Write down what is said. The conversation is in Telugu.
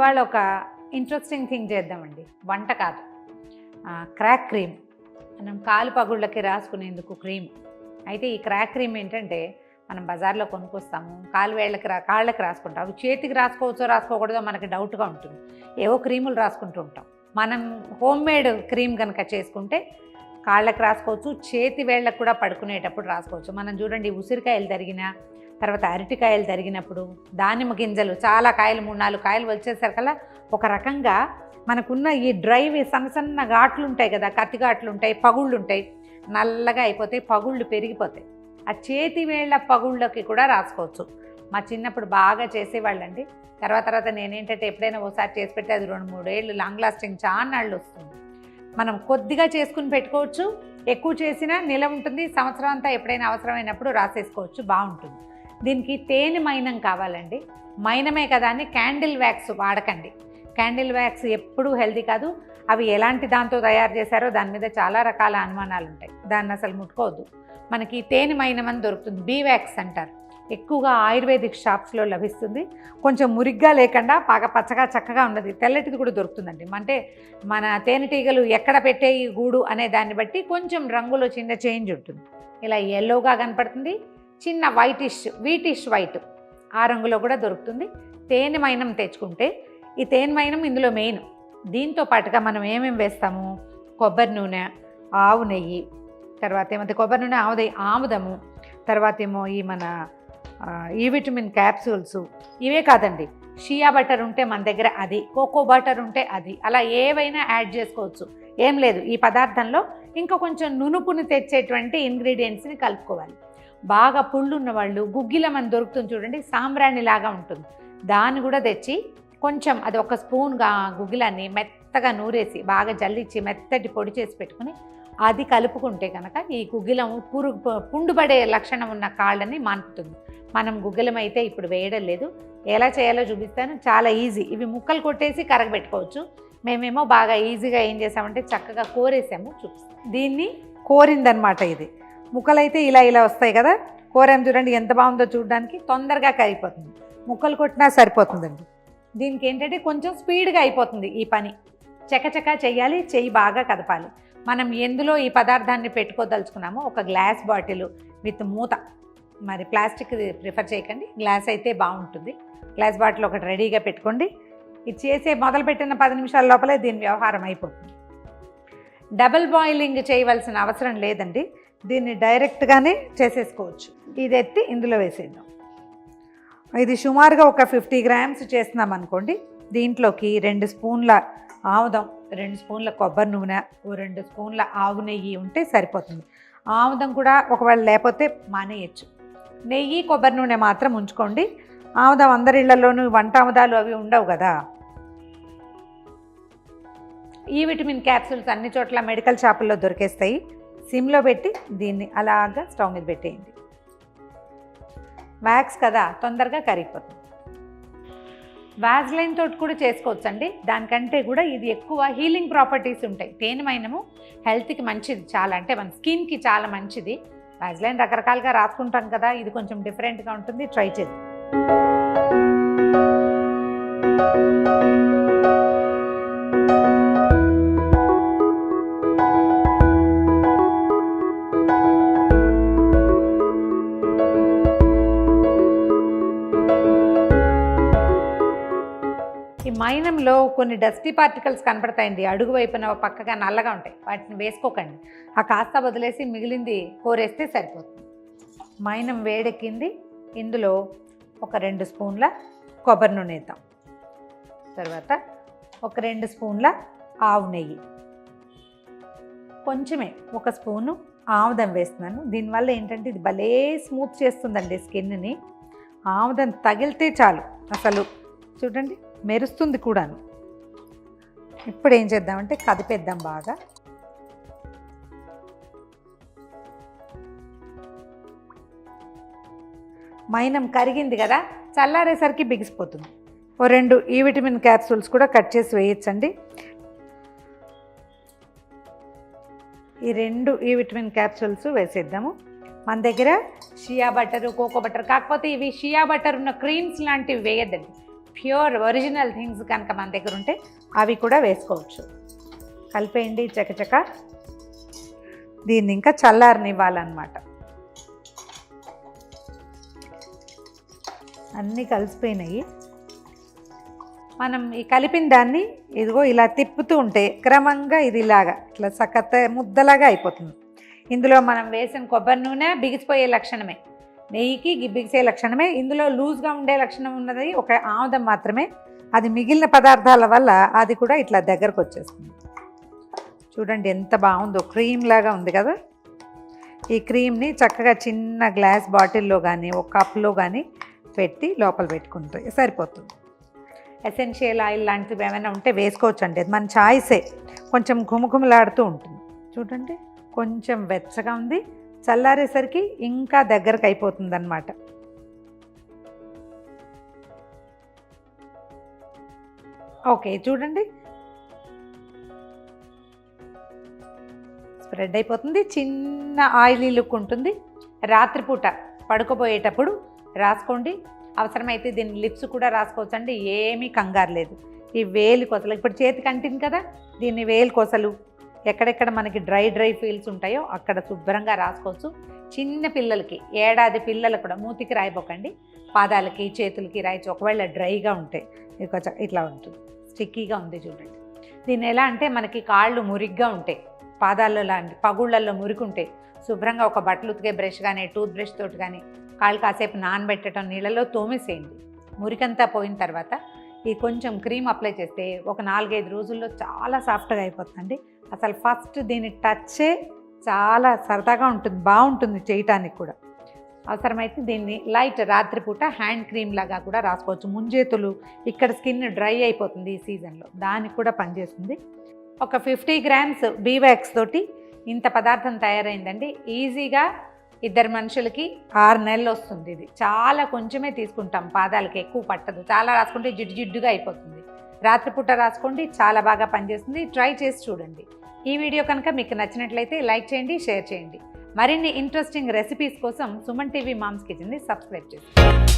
ఇవాళ ఒక ఇంట్రెస్టింగ్ థింగ్ చేద్దామండి. వంట కాదు, క్రాక్ క్రీమ్. మనం కాలు పగుళ్ళకి రాసుకునేందుకు క్రీమ్. అయితే ఈ క్రాక్ క్రీమ్ ఏంటంటే మనం బజార్లో కొనుక్కొస్తాము, కాళ్ళకి రాసుకుంటాం. అవి చేతికి రాసుకోవచ్చో రాసుకోకూడదో మనకి డౌట్గా ఉంటుంది. ఏవో క్రీములు రాసుకుంటూ ఉంటాం. మనం హోమ్ మేడ్ క్రీమ్ కనుక చేసుకుంటే కాళ్ళకి రాసుకోవచ్చు, చేతి వేళ్ళకు కూడా పడుకునేటప్పుడు రాసుకోవచ్చు. మనం చూడండి, ఉసిరికాయలు తరిగిన తర్వాత అరటికాయలు తరిగినప్పుడు దానిమ్మ గింజలు చాలా కాయలు 3-4 కాయలు వచ్చేసరికల్లా ఒక రకంగా మనకున్న ఈ డ్రైవి సన్న సన్న ఘాట్లు ఉంటాయి కదా, కత్తి ఘాట్లు ఉంటాయి, పగుళ్ళు ఉంటాయి, నల్లగా అయిపోతాయి, పగుళ్ళు పెరిగిపోతాయి. ఆ చేతి వేళ్ళ పగుళ్ళకి కూడా రాసుకోవచ్చు. మా చిన్నప్పుడు బాగా చేసేవాళ్ళండి. తర్వాత నేనేంటంటే ఎప్పుడైనా ఓసారి చేసి పెడితే అది 2-3 ఏళ్ళు లాంగ్ లాస్టింగ్ చాన్నాళ్ళు వస్తుంది. మనం కొద్దిగా చేసుకుని పెట్టుకోవచ్చు, ఎక్కువ చేసినా నిలవ ఉంటుంది. సంవత్సరం అంతా ఎప్పుడైనా అవసరమైనప్పుడు రాసేసుకోవచ్చు, బాగుంటుంది. దీనికి తేనె మైనం కావాలండి. మైనమే కదా అని క్యాండిల్ వ్యాక్స్ వాడకండి. క్యాండిల్ వ్యాక్స్ ఎప్పుడూ హెల్తీ కాదు. అవి ఎలాంటి దాంతో తయారు చేశారో దాని మీద చాలా రకాల అనుమానాలు ఉంటాయి. దాన్ని అసలు ముట్టుకోవద్దు. మనకి తేనె మైనం అని దొరుకుతుంది, బీవాక్స్ అంటారు. ఎక్కువగా ఆయుర్వేదిక్ షాప్స్లో లభిస్తుంది. కొంచెం మురిగ్గా లేకుండా బాగా పచ్చగా చక్కగా ఉన్నది, తెల్లటిది కూడా దొరుకుతుందండి. అంటే మన తేనెటీగలు ఎక్కడ పెట్టే ఈ గూడు అనే దాన్ని బట్టి కొంచెం రంగులో చిన్న చేంజ్ ఉంటుంది. ఇలా ఎల్లోగా కనపడుతుంది, చిన్న వీటిష్ వైట్ ఆ రంగులో కూడా దొరుకుతుంది. తేనె మైనం తెచ్చుకుంటే ఈ తేనె మైనం ఇందులో మెయిన్. దీంతో పాటుగా మనం ఏమేమి వేస్తాము, కొబ్బరి నూనె, ఆవు నెయ్యి, తర్వాత ఏమంటే కొబ్బరి నూనె, ఆముదము, తర్వాత ఏమో ఈ మన ఈ విటమిన్ క్యాప్సూల్స్. ఇవే కాదండి, షియా బటర్ ఉంటే మన దగ్గర అది, కోకో బటర్ ఉంటే అది, అలా ఏవైనా యాడ్ చేసుకోవచ్చు. ఏం లేదు, ఈ పదార్థంలో ఇంకా కొంచెం నునుపుని తెచ్చేటువంటి ఇంగ్రీడియంట్స్ని కలుపుకోవాలి. బాగా పుళ్ళు ఉన్నవాళ్ళు గుగ్గిలం అని దొరుకుతుంది చూడండి, సాంబ్రాణి లాగా ఉంటుంది, దాన్ని కూడా తెచ్చి కొంచెం అది 1 స్పూన్గా గుగ్గిలాన్ని మెత్తగా నూరేసి బాగా జల్లించి మెత్తటి పొడి చేసి పెట్టుకుని అది కలుపుకుంటే కనుక ఈ గుగ్గిలం పుండుపడే లక్షణం ఉన్న కాళ్ళని మాన్పుతుంది. మనం గుగ్గిలం అయితే ఇప్పుడు వేయడం లేదు, ఎలా చేయాలో చూపిస్తాను. చాలా ఈజీ. ఇవి ముక్కలు కొట్టేసి కరగబెట్టుకోవచ్చు. మేమేమో బాగా ఈజీగా ఏం చేసామంటే చక్కగా కోరేసాము, చూపిస్తాం. దీన్ని కోరిందనమాట. ఇది ముక్కలైతే ఇలా వస్తాయి కదా, కోరేం చూడండి ఎంత బాగుందో చూడడానికి. తొందరగా కరిగిపోతుంది, ముక్కలు కొట్టినా సరిపోతుందండి. దీనికి ఏంటంటే కొంచెం స్పీడ్గా అయిపోతుంది ఈ పని. చకచకా చెయ్యాలి, చెయ్యి బాగా కదపాలి. మనం ఎందులో ఈ పదార్థాన్ని పెట్టుకోదలుచుకున్నామో ఒక గ్లాస్ బాటిల్ విత్ మూత, మరి ప్లాస్టిక్ ప్రిఫర్ చేయకండి, గ్లాస్ అయితే బాగుంటుంది. గ్లాస్ బాటిల్ ఒకటి రెడీగా పెట్టుకోండి. ఇది చేసే మొదలుపెట్టిన 10 నిమిషాల లోపలే దీని వ్యవహారం అయిపోతుంది. డబుల్ బాయిలింగ్ చేయవలసిన అవసరం లేదండి, దీన్ని డైరెక్ట్గానే చేసేసుకోవచ్చు. ఇది ఎత్తి ఇందులో వేసేద్దాం. ఇది సుమారుగా ఒక 50 గ్రామ్స్ చేస్తున్నాం అనుకోండి. దీంట్లోకి 2 స్పూన్ల ఆముదం, 2 స్పూన్ల కొబ్బరి నూనె, 2 స్పూన్ల ఆవు నెయ్యి ఉంటే సరిపోతుంది. ఆముదం కూడా ఒకవేళ లేకపోతే మానేయచ్చు. నెయ్యి కొబ్బరి నూనె మాత్రం ఉంచుకోండి. ఆముదం అందరి ఇళ్లలోనూ వంట ఆముదాలు అవి ఉండవు కదా. ఈ విటమిన్ క్యాప్సూల్స్ అన్ని చోట్ల మెడికల్ షాపుల్లో దొరికేస్తాయి. సిమ్లో పెట్టి దీన్ని అలాగా స్టవ్ మీద పెట్టేయండి. వ్యాక్స్ కదా, తొందరగా కరిగిపోతుంది. వాజ్లైన్ తోటి కూడా చేసుకోవచ్చండి. దానికంటే కూడా ఇది ఎక్కువ హీలింగ్ ప్రాపర్టీస్ ఉంటాయి. తేనె మైనము హెల్త్కి మంచిది చాలా, అంటే మన స్కిన్కి చాలా మంచిది. వాజ్లైన్ రకరకాలుగా రాసుకుంటాం కదా, ఇది కొంచెం డిఫరెంట్గా ఉంటుంది, ట్రై చేద్దాం. ఈ మైనంలో కొన్ని డస్టీ పార్టికల్స్ కనపడతాయండి, అడుగు వైపున పక్కగా నల్లగా ఉంటాయి. వాటిని వేసుకోకండి, ఆ కాస్త వదిలేసి మిగిలింది కోరేస్తే సరిపోతుంది. మైనం వేడెక్కింది. ఇందులో ఒక 2 స్పూన్ల కొబ్బరి నూనె వేద్దాం. తర్వాత ఒక 2 స్పూన్ల ఆవు నెయ్యి, కొంచెమే 1 స్పూను ఆముదం వేస్తున్నాను. దీనివల్ల ఏంటంటే ఇది భలే స్మూత్ చేస్తుందండి స్కిన్ని. ఆముదం తగిలితే చాలు, అసలు చూడండి మెరుస్తుంది కూడాను. ఇప్పుడు ఏం చేద్దామంటే కదిపేద్దాం బాగా. మైనం కరిగింది కదా, చల్లారేసరికి బిగిసిపోతుంది. 2 ఈ విటమిన్ క్యాప్సూల్స్ కూడా కట్ చేసి వేయచ్చండి. ఈ 2 ఈ విటమిన్ క్యాప్సూల్స్ వేసేద్దాము. మన దగ్గర షియా బటర్, కోకో బటర్, కాకపోతే ఇవి షియా బటర్ ఉన్న క్రీమ్స్ లాంటివి వేయద్దండి. ప్యూర్ ఒరిజినల్ థింగ్స్ కనుక మన దగ్గర ఉంటే అవి కూడా వేసుకోవచ్చు. కలిపేయండి చకచక. దీన్ని ఇంకా చల్లారనివ్వాలన్నమాట. అన్నీ కలిసిపోయినాయి. మనం ఈ కలిపిన దాన్ని ఇదిగో ఇలా తిప్పుతూ ఉంటే క్రమంగా ఇది ఇలాగా ఇట్లా సకత ముద్దలాగా అయిపోతుంది. ఇందులో మనం వేసిన కొబ్బరి నూనె బిగిసిపోయే లక్షణమే, నెయ్యికి బిగిసే లక్షణమే. ఇందులో లూజ్గా ఉండే లక్షణం ఉన్నది ఒక ఆముదం మాత్రమే. అది మిగిలిన పదార్థాల వల్ల అది కూడా ఇట్లా దగ్గరకు వచ్చేస్తుంది. చూడండి ఎంత బాగుందో, క్రీమ్ లాగా ఉంది కదా. ఈ క్రీమ్ని చక్కగా చిన్న గ్లాస్ బాటిల్లో కానీ ఒక కప్లో కానీ పెట్టి లోపల పెట్టుకుంటే సరిపోతుంది. ఎసెన్షియల్ ఆయిల్ లాంటివి ఏమైనా ఉంటే వేసుకోవచ్చు అండి, అది మన చాయిసే. కొంచెం ఘుమఘుమలాడుతూ ఉంటుంది. చూడండి కొంచెం వెచ్చగా ఉంది, చల్లారేసరికి ఇంకా దగ్గరకు అయిపోతుంది అన్నమాట. ఓకే చూడండి స్ప్రెడ్ అయిపోతుంది. చిన్న ఆయిలీ లుక్ ఉంటుంది. రాత్రిపూట పడుకోబోయేటప్పుడు రాసుకోండి. అవసరమైతే దీని లిప్స్ కూడా రాసుకోవచ్చండి, ఏమీ కంగారు లేదు. ఈ వేలు కొసలు ఇప్పుడు చేతికి అంటింది కదా, దీన్ని వేలు కొసలు ఎక్కడెక్కడ మనకి డ్రై ఫీల్స్ ఉంటాయో అక్కడ శుభ్రంగా రాసుకోవచ్చు. చిన్న పిల్లలకి, ఏడాది పిల్లలు కూడా మూతికి రాయిపోకండి, పాదాలకి చేతులకి రాయచ్చు. ఒకవేళ డ్రైగా ఉంటే ఇది కొంచెం ఇట్లా ఉంటుంది, స్టిక్కీగా ఉంది చూడండి. దీన్ని ఎలా అంటే మనకి కాళ్ళు మురిగ్గా ఉంటాయి, పాదాల్లో లాంటి పగుళ్ళల్లో మురికుంటాయి, శుభ్రంగా ఒక బట్టలు ఉతికే బ్రష్ కానీ టూత్ బ్రష్ తోటి కానీ కాళ్ళు కాసేపు నానబెట్టడం, నీళ్ళలో తోమేసేయండి. మురికంతా పోయిన తర్వాత ఈ కొంచెం క్రీమ్ అప్లై చేస్తే ఒక 4-5 రోజుల్లో చాలా సాఫ్ట్గా అయిపోతుందండి. అసలు ఫస్ట్ దీని టచ్చే చాలా సరదాగా ఉంటుంది, బాగుంటుంది చేయటానికి కూడా. అవసరమైతే దీన్ని లైట్ రాత్రిపూట హ్యాండ్ క్రీమ్ లాగా కూడా రాసుకోవచ్చు. ముంజేతులు ఇక్కడ స్కిన్ డ్రై అయిపోతుంది ఈ సీజన్లో, దానికి కూడా పనిచేస్తుంది. ఒక 50 గ్రామ్స్ బీవాక్స్ తోటి ఇంత పదార్థం తయారైందండి. ఈజీగా 2 మనుషులకి 6 నెలలు వస్తుంది. ఇది చాలా కొంచెమే తీసుకుంటాం, పాదాలకి ఎక్కువ పట్టదు. చాలా రాసుకుంటే జిడ్డుగా అయిపోతుంది. రాత్రిపూట రాసుకోండి, చాలా బాగా పనిచేస్తుంది. ట్రై చేసి చూడండి. ఈ వీడియో కనుక మీకు నచ్చినట్లయితే లైక్ చేయండి, షేర్ చేయండి. మరిన్ని ఇంట్రెస్టింగ్ రెసిపీస్ కోసం సుమన్ టీవీ మామ్స్ కిచెన్ని సబ్స్క్రైబ్ చేయండి.